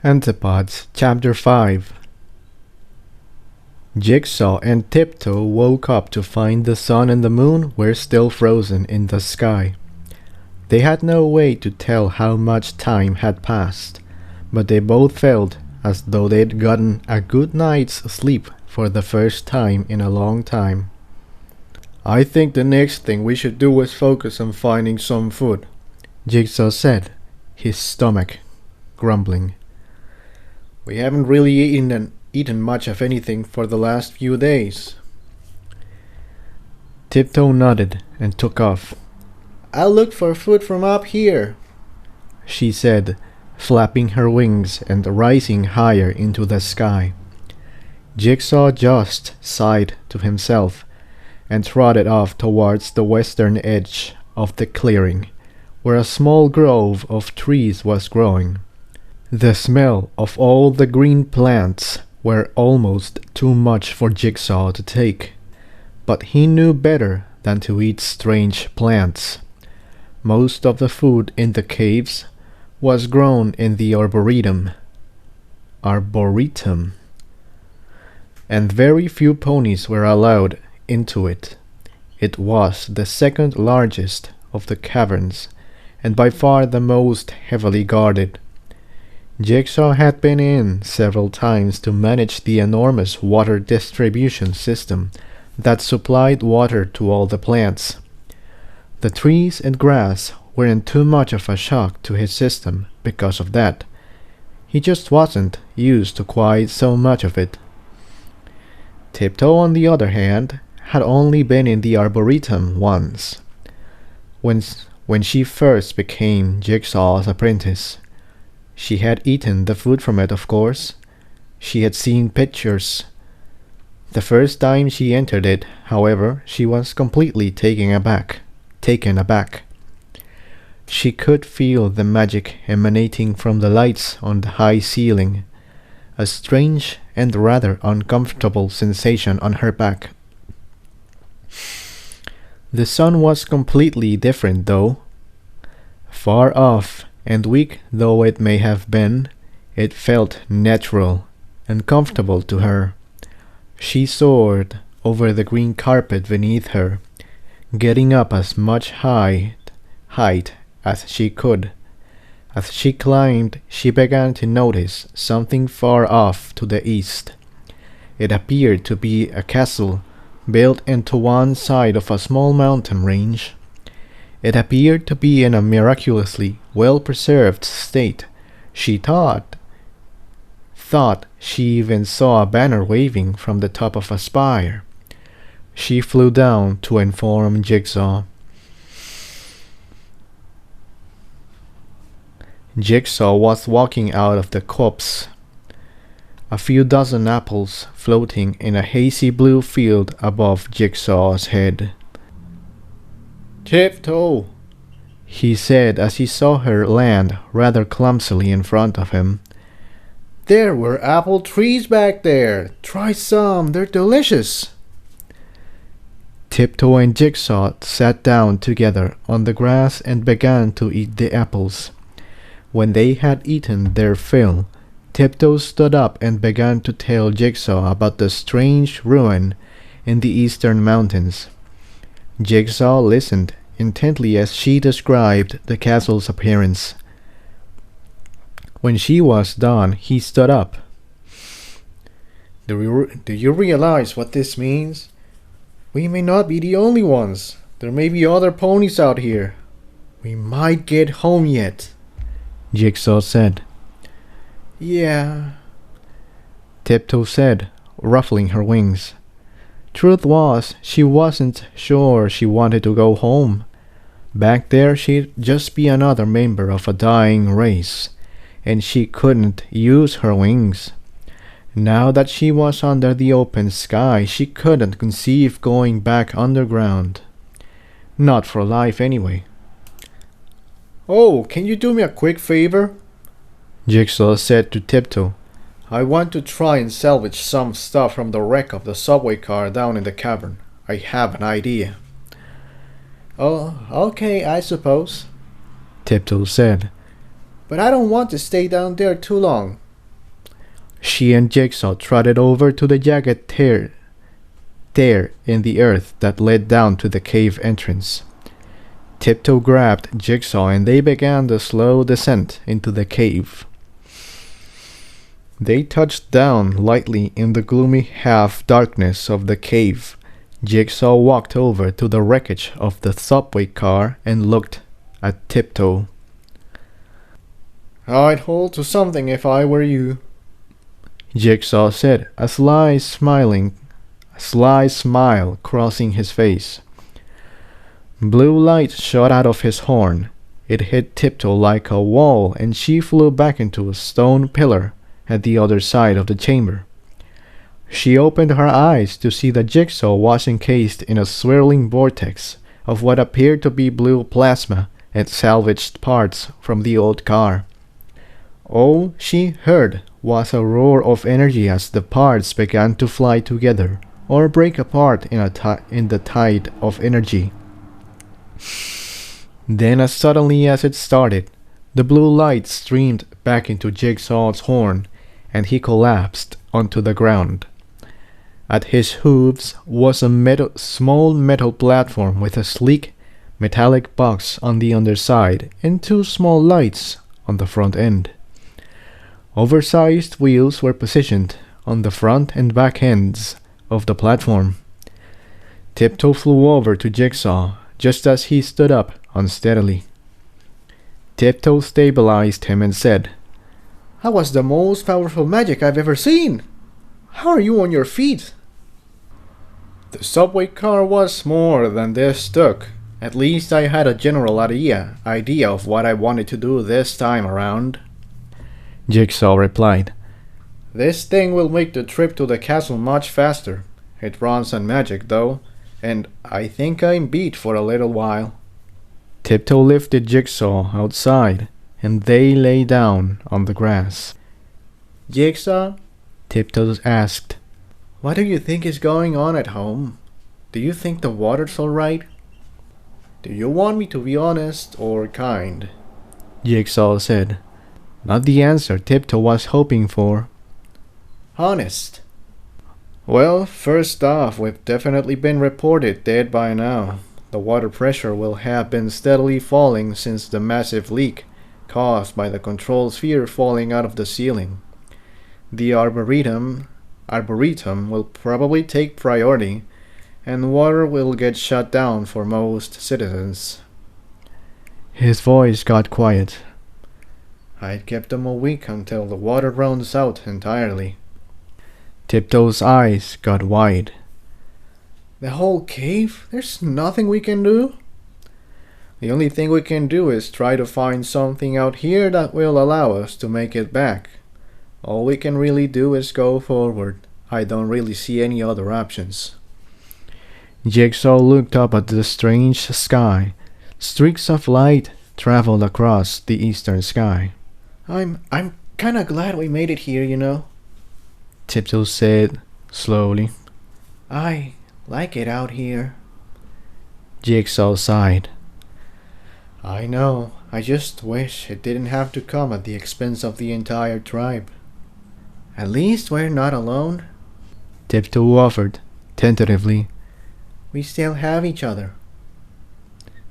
Antipodes, Chapter 5. Jigsaw and Tiptoe woke up to find the sun and the moon were still frozen in the sky. They had no way to tell how much time had passed, but they both felt as though they'd gotten a good night's sleep for the first time in a long time. "I think the next thing we should do is focus on finding some food," Jigsaw said, his stomach grumbling. "We haven't really eaten much of anything for the last few days." Tiptoe nodded and took off. "I'll look for food from up here," she said, flapping her wings and rising higher into the sky. Jigsaw just sighed to himself and trotted off towards the western edge of the clearing, where a small grove of trees was growing. The smell of all the green plants were almost too much for Jigsaw to take, but he knew better than to eat strange plants. Most of the food in the caves was grown in the arboretum, and very few ponies were allowed into it. It was the second largest of the caverns, and by far the most heavily guarded. Jigsaw had been in several times to manage the enormous water distribution system that supplied water to all the plants. The trees and grass weren't too much of a shock to his system because of that. He just wasn't used to quite so much of it. Tiptoe, on the other hand, had only been in the arboretum once, when she first became Jigsaw's apprentice. She had eaten the food from it, of course. She had seen pictures. The first time she entered it, however, she was completely taken aback. She could feel the magic emanating from the lights on the high ceiling, a strange and rather uncomfortable sensation on her back. The sun was completely different, though. Far off, and weak though it may have been, it felt natural and comfortable to her. She soared over the green carpet beneath her, getting up as much height as she could. As she climbed, she began to notice something far off to the east. It appeared to be a castle built into one side of a small mountain range. It appeared to be in a miraculously well-preserved state. She thought she even saw a banner waving from the top of a spire. She flew down to inform Jigsaw. Jigsaw was walking out of the copse, a few dozen apples floating in a hazy blue field above Jigsaw's head. "Tiptoe," he said as he saw her land rather clumsily in front of him. "There were apple trees back there. Try some, they're delicious." Tiptoe and Jigsaw sat down together on the grass and began to eat the apples. When they had eaten their fill, Tiptoe stood up and began to tell Jigsaw about the strange ruin in the eastern mountains. Jigsaw listened intently as she described the castle's appearance. When she was done, he stood up. Do you realize what this means? We may not be the only ones. There may be other ponies out here. We might get home yet," Jigsaw said. "Yeah," Tiptoe said, ruffling her wings. Truth was, she wasn't sure she wanted to go home. Back there she'd just be another member of a dying race, and she couldn't use her wings. Now that she was under the open sky, she couldn't conceive going back underground. Not for life, anyway. "Oh, can you do me a quick favor?" Jigsaw said to Tiptoe. "I want to try and salvage some stuff from the wreck of the subway car down in the cavern. I have an idea." "Oh, okay, I suppose," Tiptoe said. "But I don't want to stay down there too long. She and Jigsaw trotted over to the jagged tear in the earth that led down to the cave entrance. Tiptoe grabbed Jigsaw and they began the slow descent into the cave. They touched down lightly in the gloomy half-darkness of the cave. Jigsaw walked over to the wreckage of the subway car and looked at Tiptoe. "I'd hold to something if I were you," Jigsaw said, a sly smile crossing his face. Blue light shot out of his horn. It hit Tiptoe like a wall and she flew back into a stone pillar at the other side of the chamber. She opened her eyes to see that Jigsaw was encased in a swirling vortex of what appeared to be blue plasma and salvaged parts from the old car. All she heard was a roar of energy as the parts began to fly together or break apart in the tide of energy. Then as suddenly as it started, the blue light streamed back into Jigsaw's horn and he collapsed onto the ground. At his hooves was a small metal platform with a sleek metallic box on the underside and two small lights on the front end. Oversized wheels were positioned on the front and back ends of the platform. Tiptoe flew over to Jigsaw just as he stood up unsteadily. Tiptoe stabilized him and said, "That was the most powerful magic I've ever seen. How are you on your feet?" "The subway car was more than this took. At least I had a general idea of what I wanted to do this time around," Jigsaw replied. "This thing will make the trip to the castle much faster. It runs on magic, though, and I think I'm beat for a little while." Tiptoe lifted Jigsaw outside, and they lay down on the grass. "Jigsaw," Tiptoe asked, "what do you think is going on at home? Do you think the water's all right? Do you want me to be honest or kind?" Jigsaw said. Not the answer Tiptoe was hoping for. "Honest." "Well, first off, we've definitely been reported dead by now. The water pressure will have been steadily falling since the massive leak caused by the control sphere falling out of the ceiling. The arboretum will probably take priority, and water will get shut down for most citizens." His voice got quiet. "I'd kept them a week until the water runs out entirely." Tiptoe's eyes got wide. "The whole cave? There's nothing we can do?" "The only thing we can do is try to find something out here that will allow us to make it back. All we can really do is go forward. I don't really see any other options." Jigsaw looked up at the strange sky. Streaks of light traveled across the eastern sky. I'm kinda glad we made it here, you know," Tiptoe said slowly. "I like it out here." Jigsaw sighed. "I know. I just wish it didn't have to come at the expense of the entire tribe." "At least we're not alone," Tiptoe offered, tentatively. "We still have each other."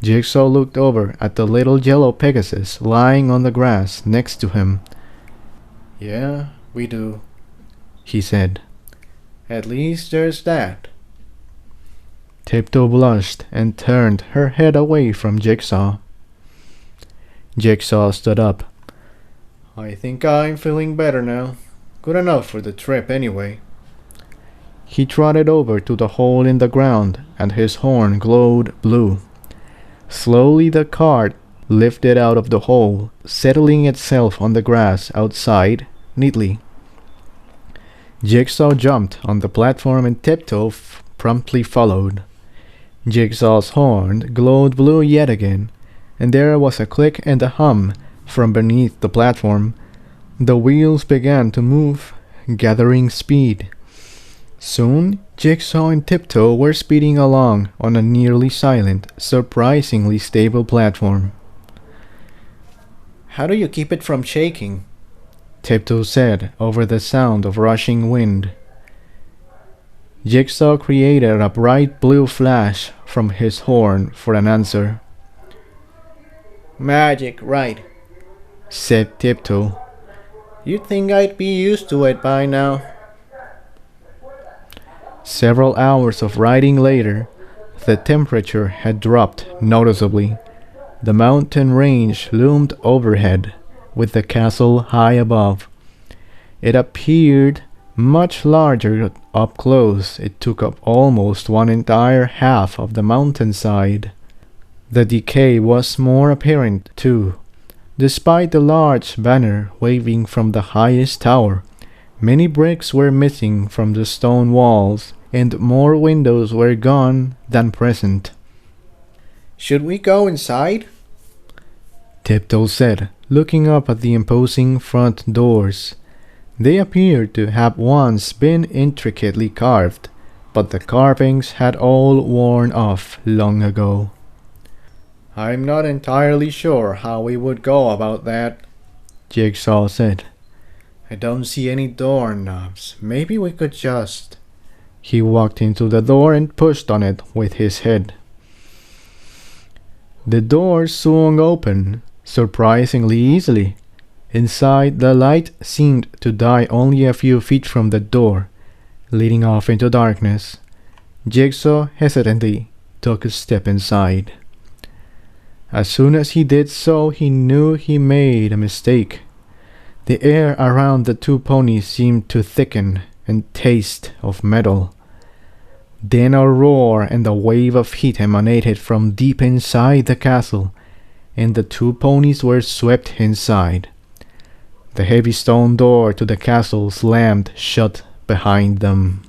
Jigsaw looked over at the little yellow Pegasus lying on the grass next to him. "Yeah, we do," he said. "At least there's that." Tiptoe blushed and turned her head away from Jigsaw. Jigsaw stood up. "I think I'm feeling better now. Good enough for the trip anyway." He trotted over to the hole in the ground and his horn glowed blue. Slowly the cart lifted out of the hole, settling itself on the grass outside neatly. Jigsaw jumped on the platform and Tiptoe promptly followed. Jigsaw's horn glowed blue yet again, and there was a click and a hum from beneath the platform. The wheels began to move, gathering speed. Soon, Jigsaw and Tiptoe were speeding along on a nearly silent, surprisingly stable platform. "How do you keep it from shaking?" Tiptoe said over the sound of rushing wind. Jigsaw created a bright blue flash from his horn for an answer. Magic, right, said Tiptoe. You'd think I'd be used to it by now. Several hours of riding later, the temperature had dropped noticeably. The mountain range loomed overhead, with the castle high above. It appeared much larger up close. It took up almost one entire half of the mountainside. The decay was more apparent, too. Despite the large banner waving from the highest tower, many bricks were missing from the stone walls, and more windows were gone than present. Should we go inside? Tiptoe said, looking up at the imposing front doors. They appeared to have once been intricately carved, but the carvings had all worn off long ago. I'm not entirely sure how we would go about that, Jigsaw said. I don't see any doorknobs. Maybe we could just... He walked into the door and pushed on it with his head. The door swung open, surprisingly easily. Inside, the light seemed to die only a few feet from the door, leading off into darkness. Jigsaw hesitantly took a step inside. As soon as he did so, he knew he made a mistake. The air around the two ponies seemed to thicken and taste of metal. Then a roar and a wave of heat emanated from deep inside the castle, and the two ponies were swept inside. The heavy stone door to the castle slammed shut behind them.